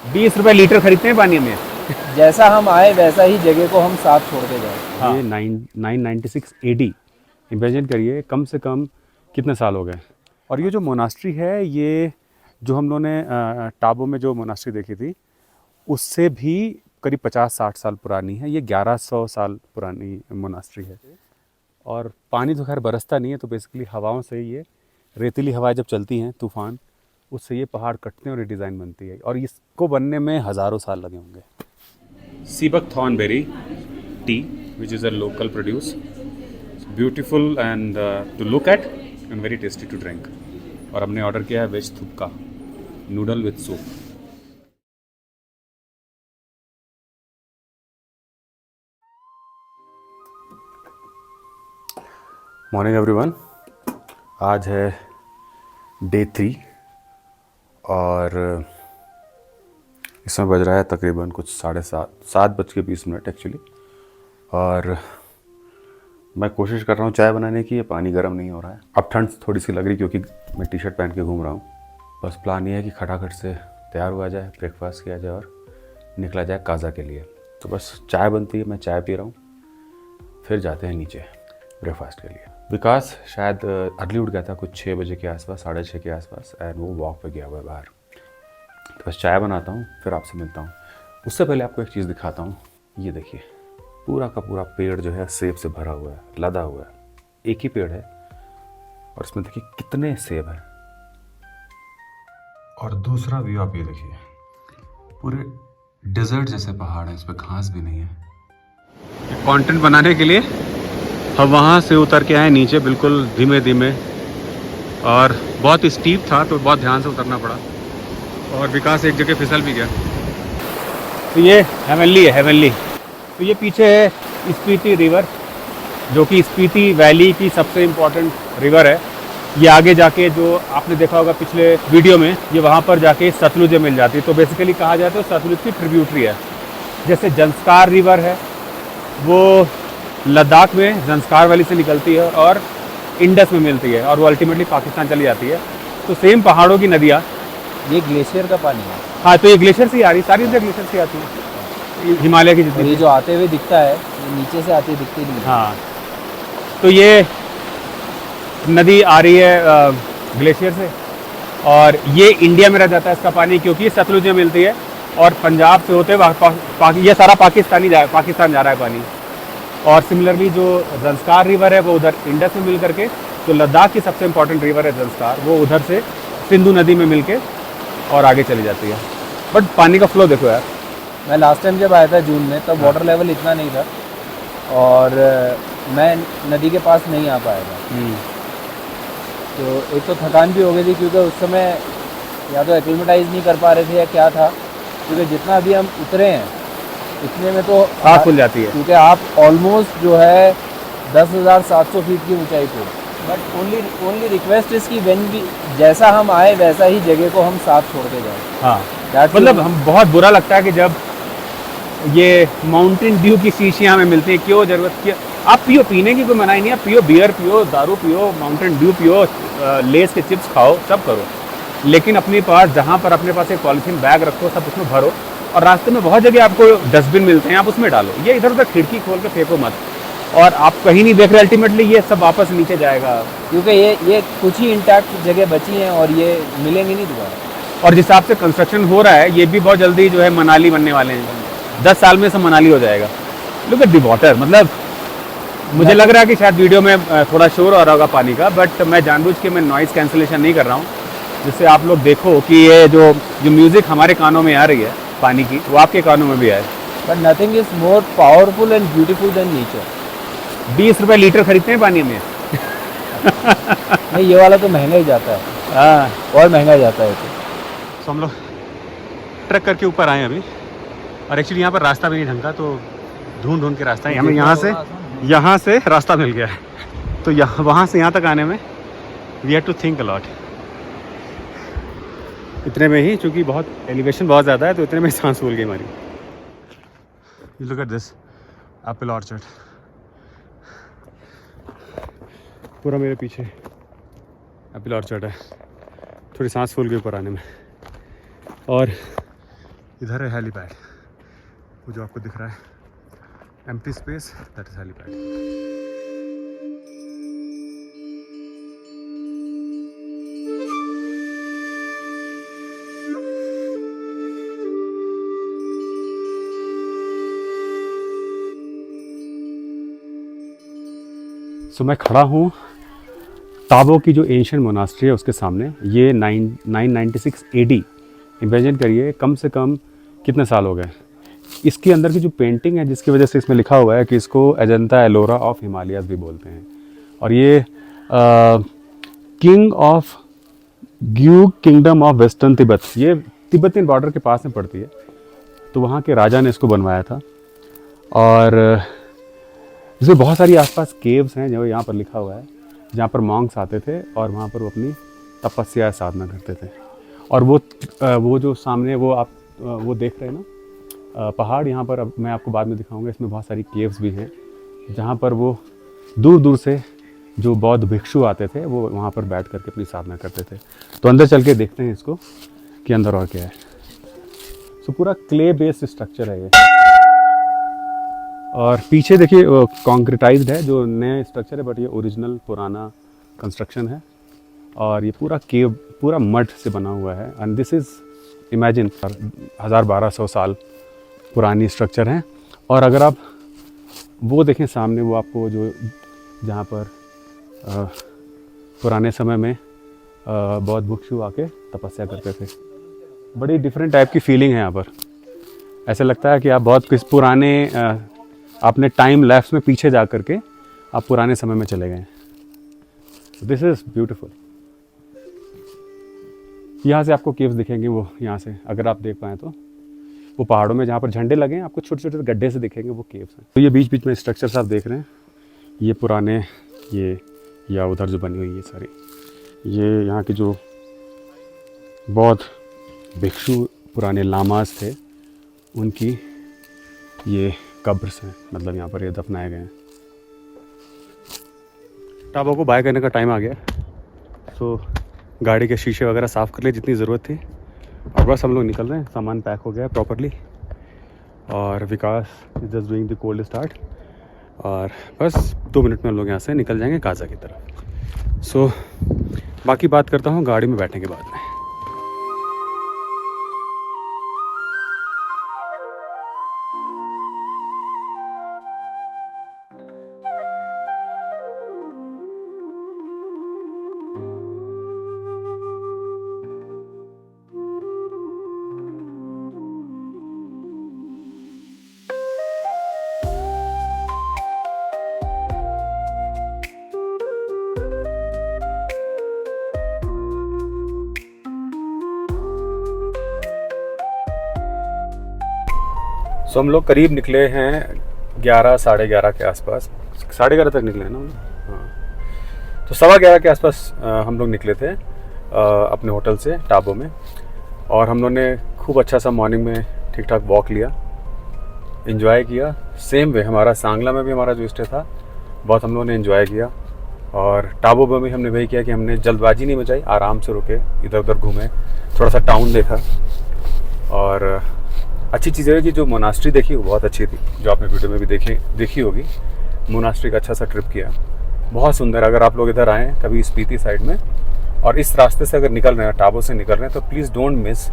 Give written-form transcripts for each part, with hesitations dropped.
20 रुपए लीटर खरीदते हैं पानी में। जैसा हम आए वैसा ही जगह को हम साफ छोड़ के जाए। हाँ। ये 996 AD, इमेजिन करिए कम से कम कितने साल हो गए। और ये जो मोनास्ट्री है, ये जो हम लोगों ने टाबो में जो मोनास्ट्री देखी थी उससे भी करीब 50-60 साल पुरानी है। ये 1100 साल पुरानी मोनास्ट्री है। और पानी तो खैर बरसता नहीं है, तो बेसिकली हवाओं से ये रेतीली हवाएं जब चलती हैं तूफान, उससे ये पहाड़ कटते हैं और ये डिज़ाइन बनती है। और इसको बनने में हज़ारों साल लगे होंगे। Seabuck thornberry tea which is a local produce, beautiful and to look at and very tasty to drink. और हमने ऑर्डर किया है वेज थुपका, noodle with soup. Morning everyone, आज है डे 3 और इसमें बज रहा है तकरीबन कुछ 7:20 एक्चुअली। और मैं कोशिश कर रहा हूँ चाय बनाने की। ये पानी गर्म नहीं हो रहा है। अब ठंड थोड़ी सी लग रही क्योंकि मैं टी शर्ट पहन के घूम रहा हूँ। बस प्लान ये है कि खटाखट से तैयार हुआ जाए, ब्रेकफास्ट किया जाए और निकला जाए काज़ा के लिए। तो बस चाय बनती है, मैं चाय पी रहा हूँ, फिर जाते हैं नीचे ब्रेकफास्ट के लिए। विकास शायद अर्ली उठ गया था कुछ 6 बजे के आसपास, 6:30 के आसपास, एंड वो वॉक पे गया हुआ है बाहर। तो बस चाय बनाता हूँ, फिर आपसे मिलता हूँ। उससे पहले आपको एक चीज़ दिखाता हूँ। ये देखिए, पूरा का पूरा पेड़ जो है सेब से भरा हुआ है, लदा हुआ है। एक ही पेड़ है और इसमें देखिए कितने सेब हैं। और दूसरा व्यू आप ये देखिए, पूरे डेजर्ट जैसे पहाड़ हैं, इस पर घास भी नहीं है। कंटेंट बनाने के लिए हम वहाँ से उतर के आए नीचे, बिल्कुल धीमे धीमे, और बहुत स्टीप था तो बहुत ध्यान से उतरना पड़ा। और विकास एक जगह फिसल भी गया। तो ये हेवनली है, हेवनली। तो ये पीछे है स्पीति रिवर, जो कि स्पीति वैली की सबसे इम्पोर्टेंट रिवर है। ये आगे जाके जो आपने देखा होगा पिछले वीडियो में, ये वहाँ पर जाके सतलुज में मिल जाती है। तो बेसिकली कहा जाए तो सतलुज की ट्रिब्यूटरी है। जैसे जंस्कार रिवर है, वो लद्दाख में जंस्कार वैली से निकलती है और इंडस में मिलती है, और वो अल्टीमेटली पाकिस्तान चली जाती है। तो सेम पहाड़ों की नदियाँ। ये ग्लेशियर का पानी है। हाँ, तो ये ग्लेशियर से ही आ रही, सारी नदियाँ ग्लेशियर से आती है, हिमालय की और जितनी। ये जो आते हुए दिखता है, ये नीचे से आती दिखती नहीं है। हाँ, तो ये नदी आ रही है ग्लेशियर से, और ये इंडिया में रह जाता है इसका पानी, क्योंकि ये सतलुज में मिलती है और पंजाब से होते हुए ये सारा पाकिस्तान जा रहा है पानी। और सिमिलरली जो जंस्कार रिवर है वो उधर इंडस में मिल करके, जो लद्दाख की सबसे इम्पोर्टेंट रिवर है जंस्कार, वो उधर से सिंधु नदी में मिलके और आगे चली जाती है। बट पानी का फ्लो देखो यार। मैं लास्ट टाइम जब आया था जून में, तब वाटर लेवल इतना नहीं था और मैं नदी के पास नहीं आ पाया था। तो एक तो थकान भी हो गई थी, क्योंकि उस समय या तो एक्लिमेटाइज नहीं कर पा रहे थे या क्या था, क्योंकि जितना अभी हम उतरे हैं इतने में तो आँख खुल जाती है, क्योंकि आप ऑलमोस्ट जो है 10,700 फीट की ऊंचाई पे। बट ओनली रिक्वेस्ट इसकी व्हेन भी जैसा हम आए वैसा ही जगह को हम साफ छोड़ के जाए। हाँ, मतलब हम बहुत बुरा लगता है कि जब ये माउंटेन ड्यू की शीशियाँ हमें मिलती हैं। क्यों ज़रूरत की? आप पियो, पीने की कोई मनाही नहीं है। पियो, बियर पियो, दारू पियो, माउंटेन ड्यू पियो, लेस के चिप्स खाओ, सब करो, लेकिन अपने पास जहाँ पर अपने पास एक पॉलीथीन बैग रखो, सब उसमें भरो। और रास्ते में बहुत जगह आपको डस्टबिन मिलते हैं, आप उसमें डालो। ये इधर उधर खिड़की खोल के फेंको मत। और आप कहीं नहीं देख रहे, अल्टीमेटली ये सब वापस नीचे जाएगा, क्योंकि ये कुछ ही इंटैक्ट जगह बची हैं और ये मिलेंगी नहीं दोबारा। और जिस हिसाब से कंस्ट्रक्शन हो रहा है, ये भी बहुत जल्दी जो है मनाली बनने वाले हैं। 10 साल में सब मनाली हो जाएगा। Look at the water. मतलब मुझे लग रहा है कि शायद वीडियो में थोड़ा शोर आ रहा होगा पानी का, बट मैं जानबूझ के मैं नॉइज़ कैंसिलेशन नहीं कर रहा हूँ, जिससे आप लोग देखो कि ये जो म्यूज़िक हमारे कानों में आ रही है पानी की, वो आपके कानों में भी आए। But nothing is more powerful and beautiful then nature. 20 रुपए लीटर खरीदते हैं पानी में। नहीं, ये वाला तो महंगा ही जाता है। हाँ, और महंगा जाता है। तो हम लोग ट्रक करके ऊपर आए अभी, और एक्चुअली यहाँ पर रास्ता भी नहीं ढंग का, तो ढूंढ के रास्ता है। हमें यहाँ से रास्ता मिल गया है, तो वहाँ से यहाँ तक आने में we have to think a lot. इतने में ही, चूँकि बहुत एलिवेशन बहुत ज़्यादा है, तो इतने में सांस फूल गई हमारी। You look at this Apple orchard, पूरा मेरे पीछे एप्पल ऑर्चर्ड है। थोड़ी सांस फूल गई ऊपर आने में। और इधर है हेलीपैड, वो जो आपको दिख रहा है empty space, that is helipad. So मैं खड़ा हूँ ताबो की जो एंशियंट मोनास्ट्री है उसके सामने। ये 996 AD, इमेजिन करिए कम से कम कितने साल हो गए। इसके अंदर की जो पेंटिंग है जिसकी वजह से इसमें लिखा हुआ है कि इसको अजंता एलोरा ऑफ हिमालयाज भी बोलते हैं। और ये किंग ऑफ ग्यू किंगडम ऑफ वेस्टर्न तिब्बत, ये तिब्बतियन बॉर्डर के पास में पड़ती है, तो वहाँ के राजा ने इसको बनवाया था। और इसमें बहुत सारी आसपास केव्स हैं जो यहाँ पर लिखा हुआ है, जहाँ पर मॉन्क्स आते थे और वहाँ पर वो अपनी तपस्या साधना करते थे। और वो जो सामने वो आप वो देख रहे हैं ना पहाड़, यहाँ पर अब मैं आपको बाद में दिखाऊंगा, इसमें बहुत सारी केव्स भी हैं जहाँ पर वो दूर दूर से जो बौद्ध भिक्षु आते थे वो वहाँ पर बैठ करके अपनी साधना करते थे। तो अंदर चल के देखते हैं इसको कि अंदर और क्या है। सो पूरा क्ले बेस्ड स्ट्रक्चर है ये, और पीछे देखिए कॉन्क्रिटाइज्ड है जो नया स्ट्रक्चर है, बट ये ओरिजिनल पुराना कंस्ट्रक्शन है। और ये पूरा केव पूरा मड से बना हुआ है। एंड दिस इज़ इमेजिन 1000-1200 साल पुरानी स्ट्रक्चर है। और अगर आप वो देखें सामने, वो आपको जो जहाँ पर पुराने समय में बौद्ध भिक्षु आके तपस्या करते थे, बड़ी डिफरेंट टाइप की फीलिंग है यहाँ पर। ऐसा लगता है कि आप बहुत किस पुराने आपने टाइम लैप्स में पीछे जा करके आप पुराने समय में चले गए। This is beautiful. यहाँ से आपको केव्स दिखेंगे, वो यहाँ से अगर आप देख पाएँ तो वो पहाड़ों में जहाँ पर झंडे लगे हैं आपको छोटे छोटे गड्ढे से दिखेंगे, वो केव्स हैं। तो ये बीच बीच में स्ट्रक्चर्स आप देख रहे हैं, ये पुराने ये या उधर जो बनी हुई है सारी, ये यहाँ के जो बौद्ध भिक्षु पुराने लामास थे उनकी ये कब्र हैं, मतलब यहाँ पर ये दफनाए गए हैं। टाबो को बाय करने का टाइम आ गया, सो गाड़ी के शीशे वगैरह साफ़ कर लिए जितनी ज़रूरत थी, और बस हम लोग निकल रहे हैं। सामान पैक हो गया प्रॉपरली, और Vikas is just doing the cold start, और बस 2 मिनट में हम लोग यहाँ से निकल जाएंगे काजा की तरफ। सो बाकी बात करता हूँ गाड़ी में बैठने के बाद में। तो हम लोग करीब निकले हैं 11 साढ़े 11 के आसपास, 11:30 तक निकले हैं ना हम लोग, हाँ। तो 11:15 के आसपास हम लोग निकले थे अपने होटल से टाबो में, और हम लोग ने खूब अच्छा सा मॉर्निंग में ठीक ठाक वॉक लिया, एंजॉय किया। सेम वे हमारा सांगला में भी हमारा जो स्टे था बहुत हम लोगों ने एंजॉय किया, और टाबो में भी हमने वही किया कि हमने जल्दबाजी नहीं मचाई, आराम से रुके, इधर उधर घूमे, थोड़ा सा टाउन देखा। और अच्छी चीज़ है कि जो मोनास्ट्री देखी वो बहुत अच्छी थी, जो आपने वीडियो में भी देखी होगी। मोनास्ट्री का अच्छा सा ट्रिप किया, बहुत सुंदर। अगर आप लोग इधर आएँ कभी स्पीति साइड में और इस रास्ते से अगर निकल रहे हैं, टाबो से निकल रहे हैं, तो प्लीज़ डोंट मिस,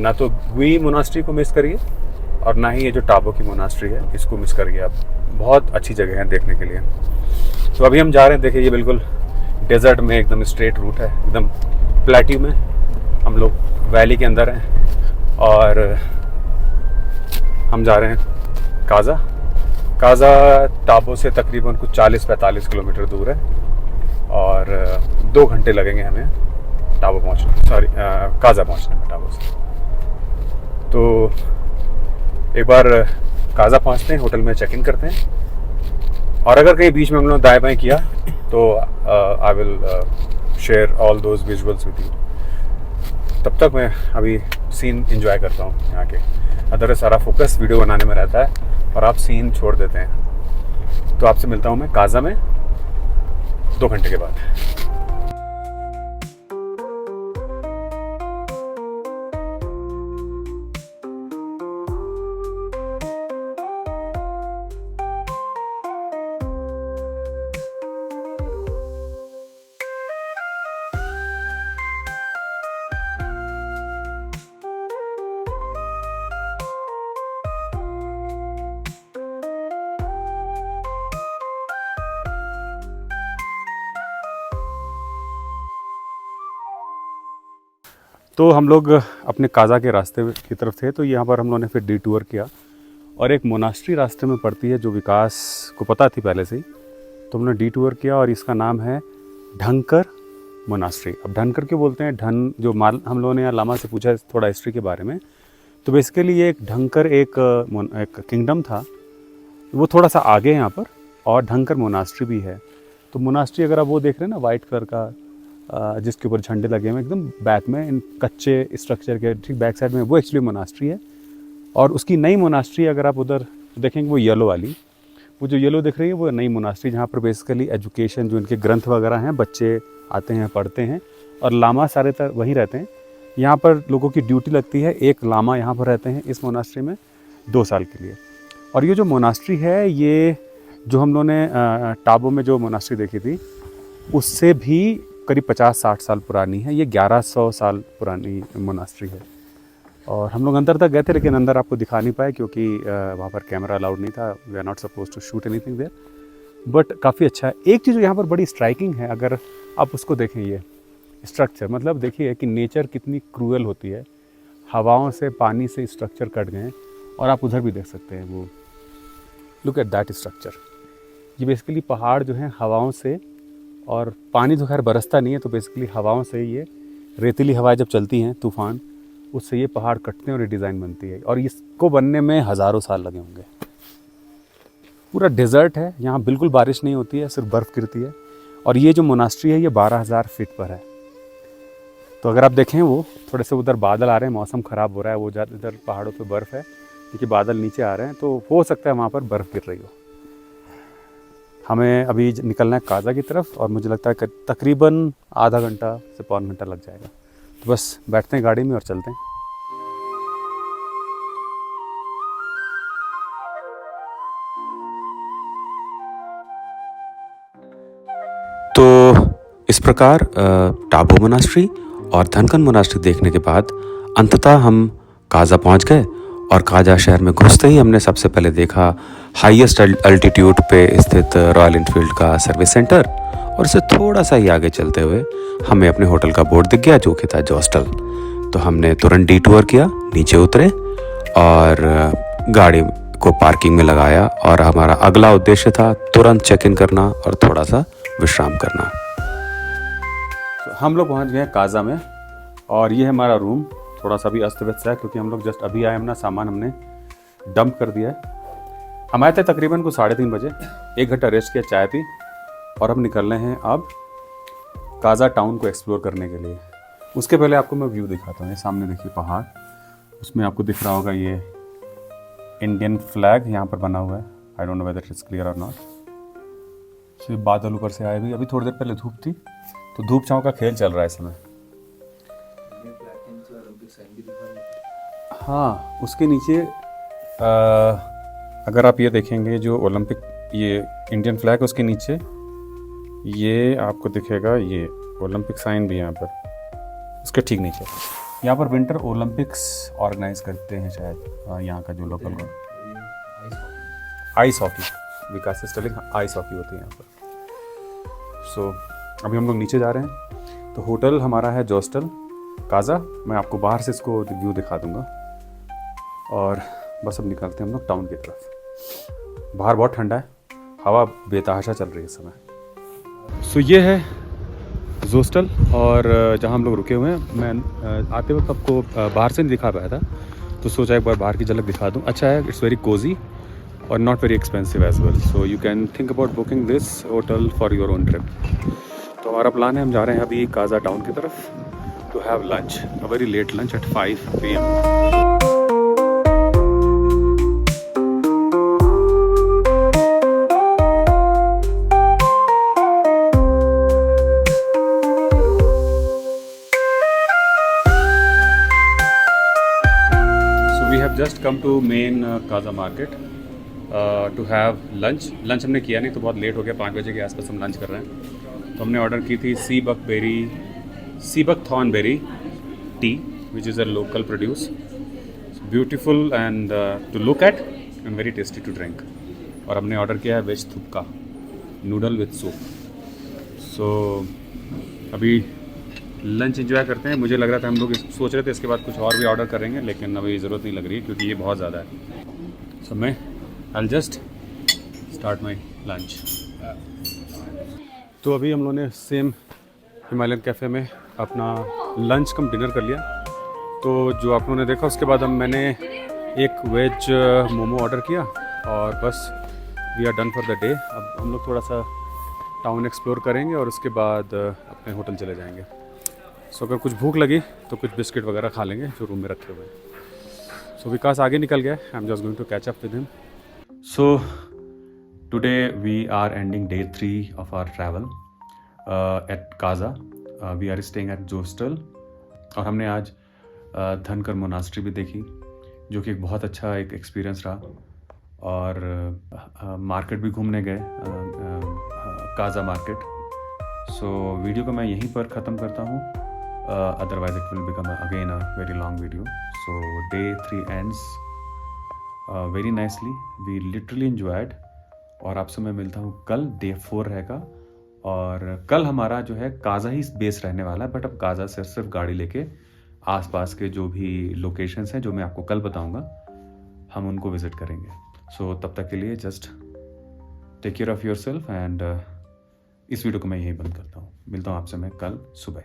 ना तो गुई मोनास्ट्री को मिस करिए और ना ही ये जो टाबो की मोनास्ट्री है इसको मिस करिए आप। बहुत अच्छी जगह है देखने के लिए। तो अभी हम जा रहे हैं, देखिए ये बिल्कुल डेजर्ट में एकदम स्ट्रेट रूट है, एकदम प्लेट्यू में हम लोग वैली के अंदर हैं, और हम जा रहे हैं काजा टाबो से तकरीबन कुछ 40-45 किलोमीटर दूर है, और 2 घंटे लगेंगे हमें टाबो पहुँचने, काजा पहुँचने में टाबो से। तो एक बार काजा पहुँचते हैं, होटल में चेक इन करते हैं, और अगर कहीं बीच में हम लोग दाएं बाएं किया तो I will share all those visuals with you. तब तक मैं अभी सीन एंजॉय करता हूँ यहाँ के। अदरवाइज सारा फोकस वीडियो बनाने में रहता है और आप सीन छोड़ देते हैं। तो आपसे मिलता हूँ मैं काजा में 2 घंटे के बाद। तो हम लोग अपने काजा के रास्ते की तरफ थे, तो यहाँ पर हम लोगों ने फिर डी टूर किया और एक मोनास्ट्री रास्ते में पड़ती है जो विकास को पता थी पहले से ही, तो हमने डी टूर किया और इसका नाम है ढंकर मोनास्ट्री। अब ढंकर क्यों बोलते हैं, ढन जो माल हम लोगों ने यहाँ लामा से पूछा थोड़ा हिस्ट्री के बारे में, तो बेसिकली ये एक ढंकर एक किंगडम था, वो थोड़ा सा आगे है यहाँ पर, और ढंकर मोनास्ट्री भी है। तो मोनास्ट्री अगर आप वो देख रहे हैं ना वाइट कलर का जिसके ऊपर झंडे लगे हुए एकदम बैक में इन कच्चे स्ट्रक्चर के ठीक बैक साइड में, वो एक्चुअली मोनास्ट्री है। और उसकी नई मोनास्ट्री अगर आप उधर देखेंगे वो येलो वाली, वो जो येलो दिख रही है वो नई मोनास्ट्री, जहाँ पर बेसिकली एजुकेशन जो इनके ग्रंथ वगैरह हैं बच्चे आते हैं पढ़ते हैं, और लामा सारे तक वहीं रहते हैं। यहाँ पर लोगों की ड्यूटी लगती है, एक लामा यहाँ पर रहते हैं इस मोनास्ट्री में 2 साल के लिए। और ये जो मोनास्ट्री है, ये जो हम लोगों ने टाबो में जो मोनास्ट्री देखी थी उससे भी करीब 50-60 साल पुरानी है। ये 1100 साल पुरानी मोनास्ट्री है। और हम लोग अंदर तक गए थे, लेकिन अंदर आपको दिखा नहीं पाए क्योंकि वहाँ पर कैमरा अलाउड नहीं था। We are not supposed to shoot anything there, but काफ़ी अच्छा है। एक चीज़ यहाँ पर बड़ी स्ट्राइकिंग है, अगर आप उसको देखें, ये स्ट्रक्चर, मतलब देखिए कि नेचर कितनी क्रूअल होती है। हवाओं से पानी से स्ट्रक्चर कट गए हैं, और आप उधर भी देख सकते हैं वो, लुक एट दैट स्ट्रक्चर। ये बेसिकली पहाड़ जो हैं हवाओं से, और पानी तो खैर बरसता नहीं है, तो बेसिकली हवाओं से ये रेतीली हवाएं जब चलती हैं तूफ़ान, उससे ये पहाड़ कटते हैं और ये डिज़ाइन बनती है। और इसको बनने में हज़ारों साल लगे होंगे। पूरा डेजर्ट है यहाँ, बिल्कुल बारिश नहीं होती है, सिर्फ बर्फ़ गिरती है। और ये जो मोनास्ट्री है ये 12,000 फीट पर है। तो अगर आप देखें वो थोड़े से उधर बादल आ रहे हैं, मौसम ख़राब हो रहा है, वो ज़्यादा इधर पहाड़ों पे बर्फ़ है क्योंकि बादल नीचे आ रहे हैं, तो हो सकता है वहाँ पर बर्फ़ गिर रही हो। हमें अभी निकलना है काजा की तरफ, और मुझे लगता है कि तकरीबन आधा घंटा से पौन घंटा लग जाएगा। तो बस बैठते हैं गाड़ी में और चलते हैं। तो इस प्रकार टाबो मोनास्ट्री और धनकन मोनास्ट्री देखने के बाद अंततः हम काजा पहुंच गए। और काजा शहर में घुसते ही हमने सबसे पहले देखा हाईएस्ट अल्टीट्यूड पे स्थित रॉयल एनफील्ड का सर्विस सेंटर, और उससे थोड़ा सा ही आगे चलते हुए हमें अपने होटल का बोर्ड दिख गया जो कि था जॉस्टल। तो हमने तुरंत डी टूर किया, नीचे उतरे और गाड़ी को पार्किंग में लगाया, और हमारा अगला उद्देश्य था तुरंत चेक इन करना और थोड़ा सा विश्राम करना। तो हम लोग पहुंच गए काजा में, और ये है हमारा रूम। थोड़ा सा भी अस्त व्यस्त है क्योंकि हम लोग जस्ट अभी आए, अपना सामान हमने डंप कर दिया है। हम आए थे तकरीबन को 3:30 बजे, 1 घंटा रेस्ट किया, चाय पी, और हम निकल रहे हैं अब काजा टाउन को एक्सप्लोर करने के लिए। उसके पहले आपको मैं व्यू दिखाता हूँ। ये सामने देखिए पहाड़, उसमें आपको दिख रहा होगा ये इंडियन फ्लैग यहाँ पर बना हुआ है। I don't know whether it is clear और नॉट। सिर्फ बादल ऊपर से आए हुए, अभी थोड़ी देर पहले धूप थी, तो धूप छाँव का खेल चल रहा है इस समय। हाँ, उसके नीचे अगर आप ये देखेंगे जो ओलंपिक ये इंडियन फ्लैग, उसके नीचे ये आपको दिखेगा ये ओलंपिक साइन भी यहाँ पर, उसके ठीक नीचे। यहाँ पर विंटर ओलंपिक्स ऑर्गेनाइज करते हैं शायद यहाँ का जो लोकल आइस हॉकी, विकास से स्टेलिंग आइस हॉकी होती है यहाँ पर। सो अभी हम लोग नीचे जा रहे हैं। तो होटल हमारा है जॉस्टल काजा। मैं आपको बाहर से इसको व्यू दिखा दूंगा, और बस अब निकलते हैं हम लोग टाउन की तरफ। बाहर बहुत ठंडा है, हवा बेतहाशा चल रही है इस समय। सो ये है जोस्टल, और जहाँ हम लोग रुके हुए हैं। मैं आते वक्त आपको बाहर से नहीं दिखा पाया था, तो सोचा एक बार बाहर की झलक दिखा दूँ। अच्छा है, इट्स वेरी कोजी और not very expensive as well, so you can think about booking this hotel for your own trip. तो हमारा प्लान है, हम जा रहे हैं अभी काजा टाउन की तरफ to have lunch, a very late lunch at 5 PM. So we have just come to main Kaza market to have lunch. Lunch हमने किया नहीं, तो बहुत लेट हो गया, 5 बजे के आसपास हम लंच कर रहे हैं। तो हमने ऑर्डर की थी सीबक thornberry T, which is a local produce. It's beautiful and to look at and very tasty to drink. और हमने ऑर्डर किया है वेज थुपका, नूडल विथ सूप। सो अभी लंच एंजॉय करते हैं। मुझे लग रहा था हम लोग सोच रहे थे इसके बाद कुछ और भी ऑर्डर करेंगे, लेकिन अभी ज़रूरत नहीं लग रही है क्योंकि ये बहुत ज़्यादा है। सो मैं I just start my lunch. तो अभी हम लोगों ने सेम हिमालयन कैफ़े में अपना लंच कम डिनर कर लिया। तो जो आप लोगों ने देखा उसके बाद मैंने एक वेज मोमो ऑर्डर किया और बस we are done for the day. अब हम लोग थोड़ा सा टाउन एक्सप्लोर करेंगे और उसके बाद अपने होटल चले जाएंगे। सो अगर कुछ भूख लगी तो कुछ बिस्किट वगैरह खा लेंगे जो रूम में रखे हुए हैं। सो विकास आगे निकल गया, I am just going to catch up with him. So today we are ending day 3 of our travel at Kaza. We are staying at Zostel और हमने आज धनकर मोनास्ट्री भी देखी जो कि एक बहुत अच्छा एक एक्सपीरियंस रहा। और मार्केट भी घूमने गए, काजा मार्केट। सो वीडियो को मैं यहीं पर ख़त्म करता हूँ, otherwise it will become again a very long video. So day 3 ends very nicely, we literally enjoyed. और आपसे मैं मिलता हूँ कल, डे 4 रहेगा। और कल हमारा जो है काजा ही बेस रहने वाला है, बट अब काजा से सिर्फ गाड़ी लेके आसपास के जो भी लोकेशंस हैं जो मैं आपको कल बताऊंगा हम उनको विजिट करेंगे। सो तब तक के लिए just take care of yourself and इस वीडियो को मैं यहीं बंद करता हूँ। मिलता हूँ आपसे मैं कल सुबह।